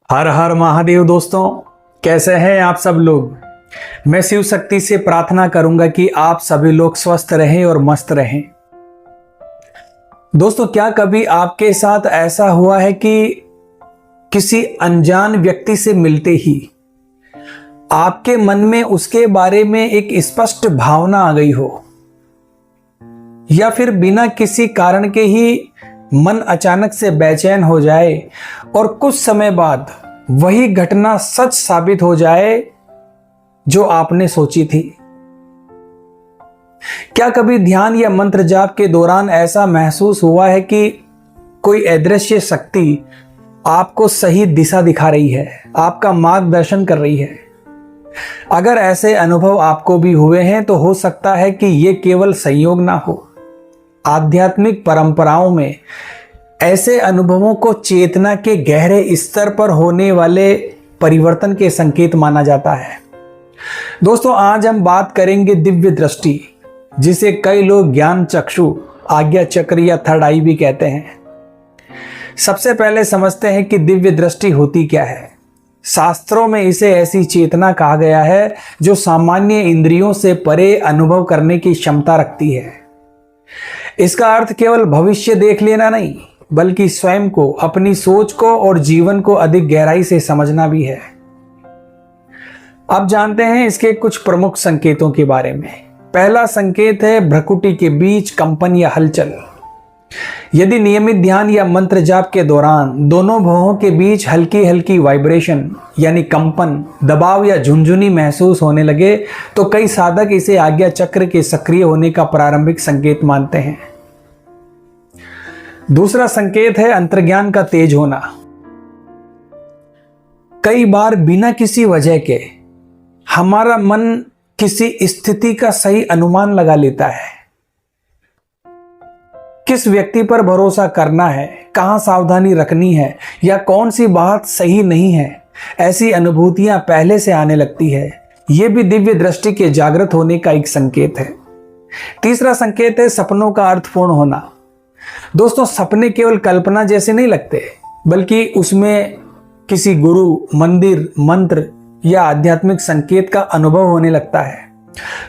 हर हर महादेव दोस्तों, कैसे हैं आप सब लोग। मैं शिव शक्ति से प्रार्थना करूंगा कि आप सभी लोग स्वस्थ रहें और मस्त रहें। दोस्तों, क्या कभी आपके साथ ऐसा हुआ है कि किसी अनजान व्यक्ति से मिलते ही आपके मन में उसके बारे में एक स्पष्ट भावना आ गई हो, या फिर बिना किसी कारण के ही मन अचानक से बेचैन हो जाए और कुछ समय बाद वही घटना सच साबित हो जाए जो आपने सोची थी। क्या कभी ध्यान या मंत्र जाप के दौरान ऐसा महसूस हुआ है कि कोई अदृश्य शक्ति आपको सही दिशा दिखा रही है, आपका मार्गदर्शन कर रही है? अगर ऐसे अनुभव आपको भी हुए हैं तो हो सकता है कि यह केवल संयोग ना हो। आध्यात्मिक परंपराओं में ऐसे अनुभवों को चेतना के गहरे स्तर पर होने वाले परिवर्तन के संकेत माना जाता है। दोस्तों, आज हम बात करेंगे दिव्य दृष्टि, जिसे कई लोग ज्ञान चक्षु, आज्ञा चक्र या थर्ड आई भी कहते हैं। सबसे पहले समझते हैं कि दिव्य दृष्टि होती क्या है। शास्त्रों में इसे ऐसी चेतना कहा गया है जो सामान्य इंद्रियों से परे अनुभव करने की क्षमता रखती है। इसका अर्थ केवल भविष्य देख लेना नहीं, बल्कि स्वयं को, अपनी सोच को और जीवन को अधिक गहराई से समझना भी है। अब जानते हैं इसके कुछ प्रमुख संकेतों के बारे में। पहला संकेत है भ्रुकुटी के बीच कंपन या हलचल। यदि नियमित ध्यान या मंत्र जाप के दौरान दोनों भौहों के बीच हल्की हल्की वाइब्रेशन यानी कंपन, दबाव या झुनझुनी महसूस होने लगे तो कई साधक इसे आज्ञा चक्र के सक्रिय होने का प्रारंभिक संकेत मानते हैं। दूसरा संकेत है अंतर्ज्ञान का तेज होना। कई बार बिना किसी वजह के हमारा मन किसी स्थिति का सही अनुमान लगा लेता है। किस व्यक्ति पर भरोसा करना है, कहां सावधानी रखनी है या कौन सी बात सही नहीं है, ऐसी अनुभूतियां पहले से आने लगती है। यह भी दिव्य दृष्टि के जागृत होने का एक संकेत है। तीसरा संकेत है सपनों का अर्थपूर्ण होना। दोस्तों, सपने केवल कल्पना जैसे नहीं लगते, बल्कि उसमें किसी गुरु, मंदिर, मंत्र या आध्यात्मिक संकेत का अनुभव होने लगता है।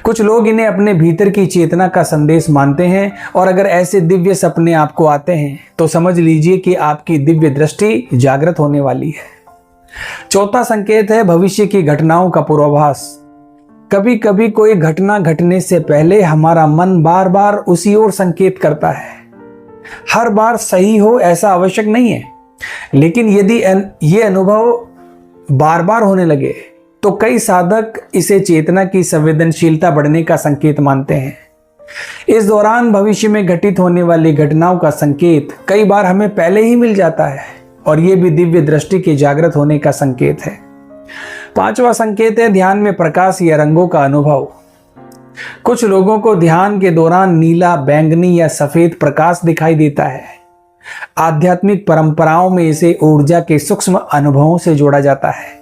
कुछ लोग इन्हें अपने भीतर की चेतना का संदेश मानते हैं, और अगर ऐसे दिव्य सपने आपको आते हैं तो समझ लीजिए कि आपकी दिव्य दृष्टि जागृत होने वाली है। चौथा संकेत है भविष्य की घटनाओं का पूर्वाभास। कभी कभी कोई घटना घटने से पहले हमारा मन बार बार उसी ओर संकेत करता है। हर बार सही हो ऐसा आवश्यक नहीं है, लेकिन यदि ये अनुभव बार बार होने लगे तो कई साधक इसे चेतना की संवेदनशीलता बढ़ने का संकेत मानते हैं। इस दौरान भविष्य में घटित होने वाली घटनाओं का संकेत कई बार हमें पहले ही मिल जाता है, और यह भी दिव्य दृष्टि के जागृत होने का संकेत है। पांचवा संकेत है ध्यान में प्रकाश या रंगों का अनुभव। कुछ लोगों को ध्यान के दौरान नीला, बैंगनी या सफेद प्रकाश दिखाई देता है। आध्यात्मिक परंपराओं में इसे ऊर्जा के सूक्ष्म अनुभवों से जोड़ा जाता है।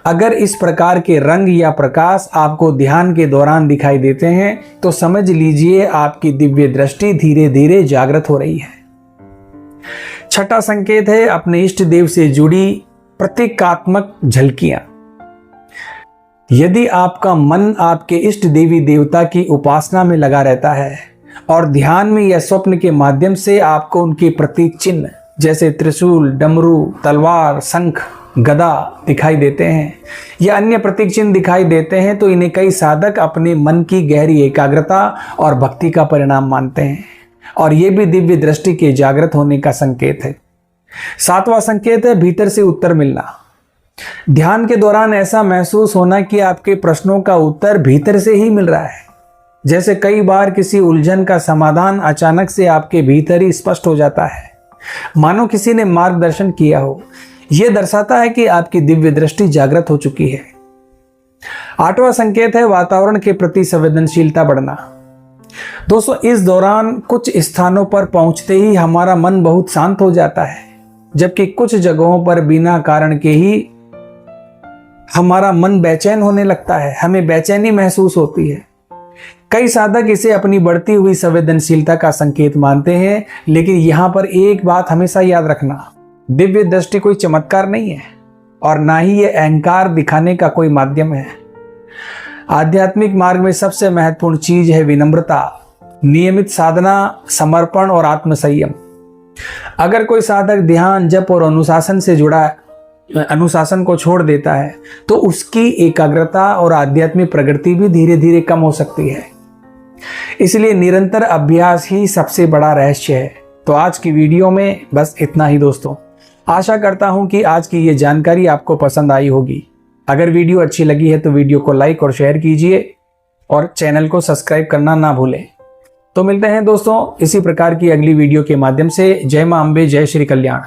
अगर इस प्रकार के रंग या प्रकाश आपको ध्यान के दौरान दिखाई देते हैं तो समझ लीजिए आपकी दिव्य दृष्टि धीरे धीरे जागृत हो रही है। छठा संकेत है अपने इष्ट देव से जुड़ी प्रतीकात्मक झलकियां। यदि आपका मन आपके इष्ट देवी देवता की उपासना में लगा रहता है और ध्यान में या स्वप्न के माध्यम से आपको उनके प्रतीक चिन्ह जैसे त्रिशूल, डमरू, तलवार, शंख, गदा दिखाई देते हैं या अन्य प्रतीक चिन्ह दिखाई देते हैं, तो इन्हें कई साधक अपने मन की गहरी एकाग्रता और भक्ति का परिणाम मानते हैं, और यह भी दिव्य दृष्टि के जागृत होने का संकेत है। सातवां संकेत है भीतर से उत्तर मिलना। ध्यान के दौरान ऐसा महसूस होना कि आपके प्रश्नों का उत्तर भीतर से ही मिल रहा है। जैसे कई बार किसी उलझन का समाधान अचानक से आपके भीतर ही स्पष्ट हो जाता है, मानो किसी ने मार्गदर्शन किया हो। यह दर्शाता है कि आपकी दिव्य दृष्टि जागृत हो चुकी है। आठवां संकेत है वातावरण के प्रति संवेदनशीलता बढ़ना। दोस्तों, इस दौरान कुछ स्थानों पर पहुंचते ही हमारा मन बहुत शांत हो जाता है, जबकि कुछ जगहों पर बिना कारण के ही हमारा मन बेचैन होने लगता है, हमें बेचैनी महसूस होती है। कई साधक इसे अपनी बढ़ती हुई संवेदनशीलता का संकेत मानते हैं, लेकिन यहां पर एक बात हमेशा याद रखना, दिव्य दृष्टि कोई चमत्कार नहीं है और ना ही ये अहंकार दिखाने का कोई माध्यम है। आध्यात्मिक मार्ग में सबसे महत्वपूर्ण चीज है विनम्रता, नियमित साधना, समर्पण और आत्मसंयम। अगर कोई साधक ध्यान, जप और अनुशासन को छोड़ देता है तो उसकी एकाग्रता और आध्यात्मिक प्रगति भी धीरे धीरे कम हो सकती है। इसलिए निरंतर अभ्यास ही सबसे बड़ा रहस्य है। तो आज की वीडियो में बस इतना ही दोस्तों। आशा करता हूं कि आज की ये जानकारी आपको पसंद आई होगी। अगर वीडियो अच्छी लगी है तो वीडियो को लाइक और शेयर कीजिए और चैनल को सब्सक्राइब करना ना भूलें। तो मिलते हैं दोस्तों इसी प्रकार की अगली वीडियो के माध्यम से। जय मां अम्बे, जय श्री कल्याण।